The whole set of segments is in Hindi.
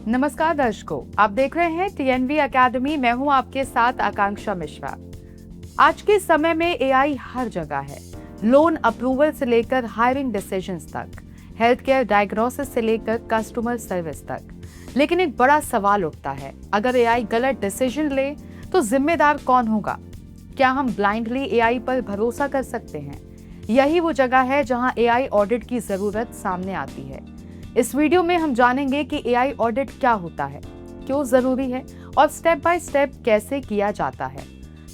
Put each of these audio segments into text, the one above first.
नमस्कार दर्शकों, आप देख रहे हैं टीएनवी एकेडमी। मैं हूं आपके साथ आकांक्षा मिश्रा। आज के समय में एआई हर जगह है। लोन अप्रूवल से लेकर हायरिंग डिसीजंस तक, हेल्थ केयर डायग्नोसिस से लेकर कस्टमर सर्विस तक। लेकिन एक बड़ा सवाल उठता है, अगर एआई गलत डिसीजन ले तो जिम्मेदार कौन होगा? क्या हम ब्लाइंडली एआई पर भरोसा कर सकते हैं? यही वो जगह है जहां एआई ऑडिट की जरूरत सामने आती है। इस वीडियो में हम जानेंगे कि एआई ऑडिट क्या होता है, क्यों जरूरी है और स्टेप बाय स्टेप कैसे किया जाता है,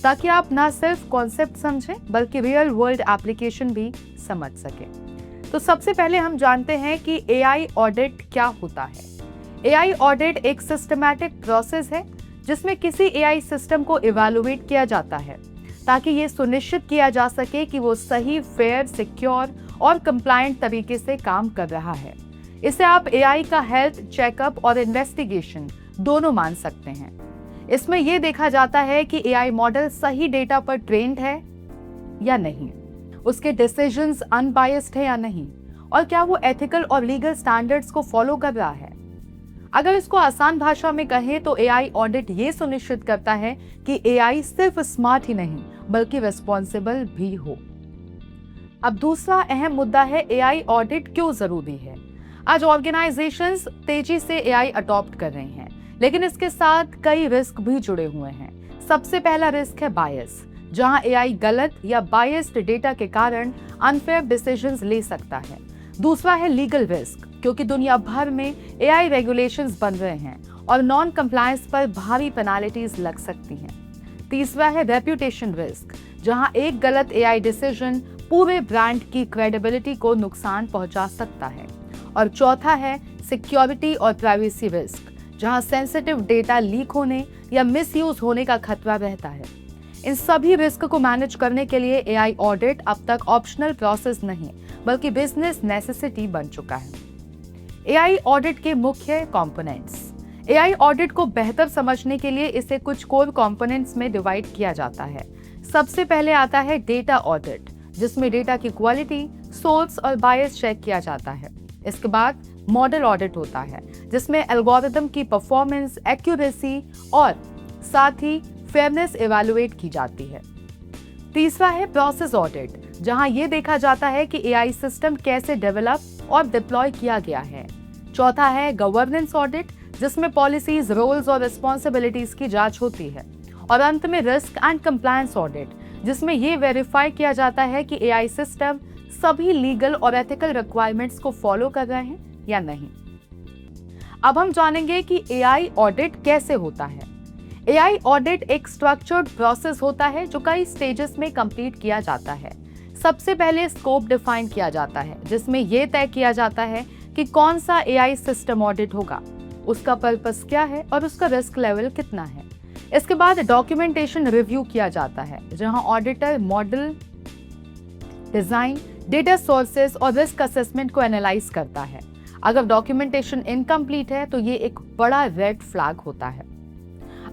ताकि आप ना सिर्फ कॉन्सेप्ट समझें बल्कि रियल वर्ल्ड एप्लीकेशन भी समझ सकें। तो सबसे पहले हम जानते हैं कि एआई ऑडिट क्या होता है। एआई ऑडिट एक सिस्टमैटिक प्रोसेस है जिसमें किसी एआई सिस्टम को इवैल्यूएट किया जाता है ताकि ये सुनिश्चित किया जा सके कि वो सही, फेयर, सिक्योर और कंप्लायंट तरीके से काम कर रहा है। इसे आप एआई का हेल्थ चेकअप और इन्वेस्टिगेशन दोनों मान सकते हैं। इसमें यह देखा जाता है कि एआई मॉडल सही डेटा पर ट्रेन्ड है या नहीं, उसके डिसीजंस अनबायस्ड है या नहीं, और क्या वो एथिकल और लीगल स्टैंडर्ड्स को फॉलो कर रहा है। अगर इसको आसान भाषा में कहें तो एआई ऑडिट ये सुनिश्चित करता है कि एआई सिर्फ स्मार्ट ही नहीं बल्कि रिस्पॉन्सिबल भी हो। अब दूसरा अहम मुद्दा है, एआई ऑडिट क्यों जरूरी है। आज ऑर्गेनाइजेशंस तेजी से एआई अडॉप्ट कर रहे हैं, लेकिन इसके साथ कई रिस्क भी जुड़े हुए हैं। सबसे पहला रिस्क है बायस, जहां एआई गलत या बायस्ड डेटा के कारण अनफेयर डिसीजंस ले सकता है। दूसरा है लीगल रिस्क, क्योंकि दुनिया भर में एआई रेगुलेशंस बन रहे हैं और नॉन कंप्लायंस पर भारी पेनाल्टीज लग सकती हैं। तीसरा है रेप्यूटेशन रिस्क, जहां एक गलत एआई डिसीजन पूरे ब्रांड की क्रेडिबिलिटी को नुकसान पहुंचा सकता है। और चौथा है सिक्योरिटी और प्राइवेसी रिस्क, जहां सेंसिटिव डेटा लीक होने या मिसयूज होने का खतरा रहता है। इन सभी रिस्क को मैनेज करने के लिए एआई ऑडिट अब तक ऑप्शनल प्रोसेस नहीं बल्कि बिजनेस नेसेसिटी बन चुका है। एआई ऑडिट के मुख्य कंपोनेंट्स। एआई ऑडिट को बेहतर समझने के लिए इसे कुछ कोर कंपोनेंट्स में डिवाइड किया जाता है। सबसे पहले आता है डेटा ऑडिट, जिसमें डेटा की क्वालिटी, सोर्स और बायस चेक किया जाता है। इसके बाद मॉडल ऑडिट होता है, जिसमें एल्गोरिथम की परफॉर्मेंस, एक्यूरेसी और साथ ही फेयरनेस इवैल्यूएट की जाती है। तीसरा है प्रोसेस ऑडिट, जहां यह देखा जाता है कि एआई सिस्टम कैसे डेवलप और डिप्लॉय किया गया है। चौथा है गवर्नेंस ऑडिट, जिसमें पॉलिसीज, रोल्स और रिस्पॉन्सिबिलिटीज की जांच होती है। और अंत में रिस्क एंड कंप्लायंस ऑडिट, जिसमें यह वेरीफाई किया जाता है कि एआई सिस्टम सभी लीगल और एथिकल रिक्वायरमेंट्स को फॉलो कर रहे हैं या नहीं। अब हम जानेंगे कि एआई ऑडिट कैसे होता है। एआई ऑडिट एक स्ट्रक्चर्ड प्रोसेस होता है जो कई स्टेजेस में कंप्लीट किया जाता है। सबसे पहले स्कोप डिफाइन किया जाता है, जिसमें यह तय किया जाता है कि कौन सा एआई सिस्टम ऑडिट होगा, उसका पर्पस क्या है और उसका रिस्क लेवल कितना है। इसके बाद डॉक्यूमेंटेशन रिव्यू किया जाता है, जहां auditor model design, data sources और रिस्क असेसमेंट को एनालाइज करता है। अगर डॉक्यूमेंटेशन इनकम्प्लीट है तो ये एक बड़ा रेड फ्लैग होता है।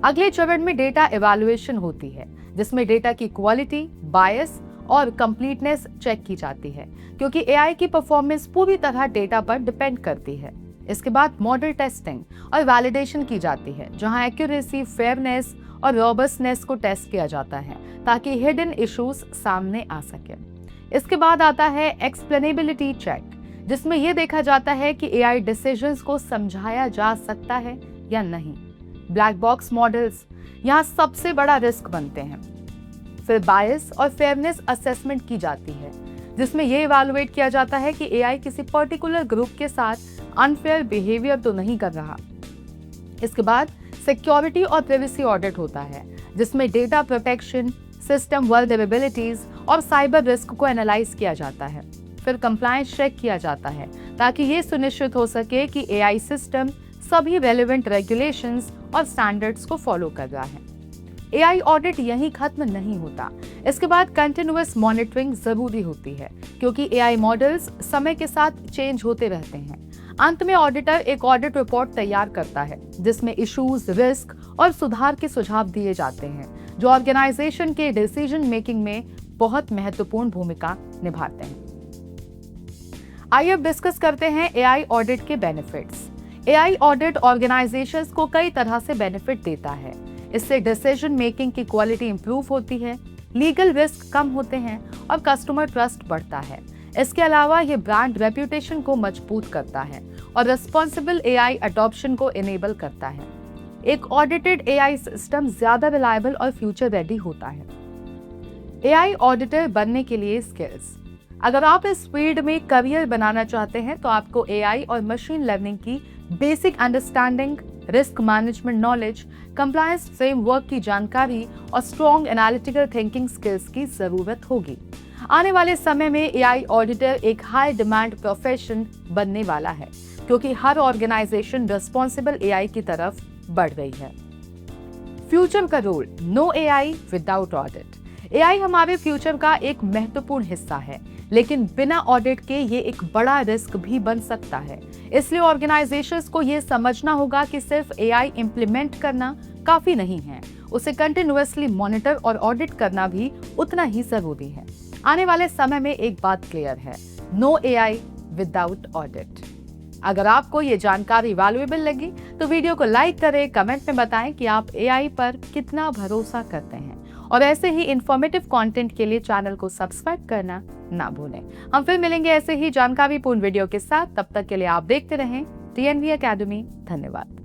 अगले चरण में डेटा इवैल्यूएशन होती है, जिसमें डेटा की क्वालिटी, बायस और कंप्लीटनेस चेक की जाती है, क्योंकि एआई की परफॉर्मेंस पूरी तरह डेटा पर डिपेंड करती है। इसके बाद मॉडल टेस्टिंग और वैलिडेशन की जाती है, जहां एक्यूरेसी, फेयरनेस और रोबस्टनेस को टेस्ट किया जाता है ताकि हिडन इश्यूज सामने आ सके। इसके बाद आता है एक्सप्लेनेबिलिटी चेक, जिसमें यह देखा जाता है कि एआई डिसीजंस को समझाया जा सकता है या नहीं। ब्लैक बॉक्स मॉडल्स यहाँ सबसे बड़ा रिस्क बनते हैं। फिर बायस और फेयरनेस असेसमेंट की जाती है, जिसमें यह इवैल्यूएट किया जाता है कि एआई किसी पर्टिकुलर ग्रुप के साथ अनफेयर बिहेवियर तो नहीं कर रहा। इसके बाद सिक्योरिटी और प्राइवेसी ऑडिट होता है, जिसमें डेटा प्रोटेक्शन, सिस्टम वल्नरेबिलिटीज और साइबर रिस्क को एनालाइज किया जाता है। फिर कंप्लायंस चेक किया जाता है ताकि ये सुनिश्चित हो सके कि एआई सिस्टम सभी रेलेवेंट रेगुलेशंस और स्टैंडर्ड्स को फॉलो कर रहा है। एआई ऑडिट यहीं खत्म नहीं होता। इसके बाद कंटिन्यूअस मॉनिटरिंग जरूरी होती है, क्योंकि एआई मॉडल्स समय के साथ चेंज होते रहते हैं। अंत में ऑडिटर एक ऑडिट रिपोर्ट तैयार करता है, जिसमें इश्यूज, रिस्क और सुधार के सुझाव दिए जाते हैं, जो ऑर्गेनाइजेशन के डिसीजन मेकिंग में बहुत महत्वपूर्ण भूमिका निभाते हैं। आइए अब डिस्कस करते हैं एआई ऑडिट के बेनिफिट्स। एआई ऑडिट ऑर्गेनाइजेशंस को कई तरह से बेनिफिट देता है। इससे डिसीजन मेकिंग की क्वालिटी इंप्रूव होती है, लीगल रिस्क कम होते हैं और कस्टमर ट्रस्ट बढ़ता है। इसके अलावा ये ब्रांड रेप्यूटेशन को मजबूत करता है और रिस्पॉन्सिबल एआई अडॉप्शन को इनेबल करता है। एक ऑडिटेड एआई सिस्टम ज्यादा रिलायबल और फ्यूचर रेडी होता है। एआई ऑडिटर बनने के लिए स्किल्स। अगर आप इस फील्ड में करियर बनाना चाहते हैं तो आपको एआई और मशीन लर्निंग की basic understanding, risk management knowledge, compliance framework की जानकारी और स्ट्रॉन्ग एनालिटिकल थिंकिंग स्किल्स की जरूरत होगी। आने वाले समय में एआई ऑडिटर एक हाई डिमांड प्रोफेशन बनने वाला है, क्योंकि हर ऑर्गेनाइजेशन रिस्पॉन्सिबल एआई की तरफ बढ़ रही है। फ्यूचर का रोल, no AI without audit. AI हमारे फ्यूचर का एक महत्वपूर्ण हिस्सा है, लेकिन बिना ऑडिट के ये एक बड़ा रिस्क भी बन सकता है। इसलिए ऑर्गेनाइजेशंस को ये समझना होगा कि सिर्फ एआई इंप्लीमेंट करना काफी नहीं है, उसे कंटिन्यूअसली मॉनिटर और ऑडिट करना भी उतना ही जरूरी है। आने वाले समय में एक बात क्लियर है, नो एआई विदाउट ऑडिट। अगर आपको ये जानकारी वैल्यूएबल लगी तो वीडियो को लाइक करें, कमेंट में बताएं कि आप एआई पर कितना भरोसा करते हैं और ऐसे ही इंफॉर्मेटिव कंटेंट के लिए चैनल को सब्सक्राइब करना ना भूलें। हम फिर मिलेंगे ऐसे ही जानकारीपूर्ण वीडियो के साथ। तब तक के लिए आप देखते रहें टीएनवी एकेडमी। धन्यवाद।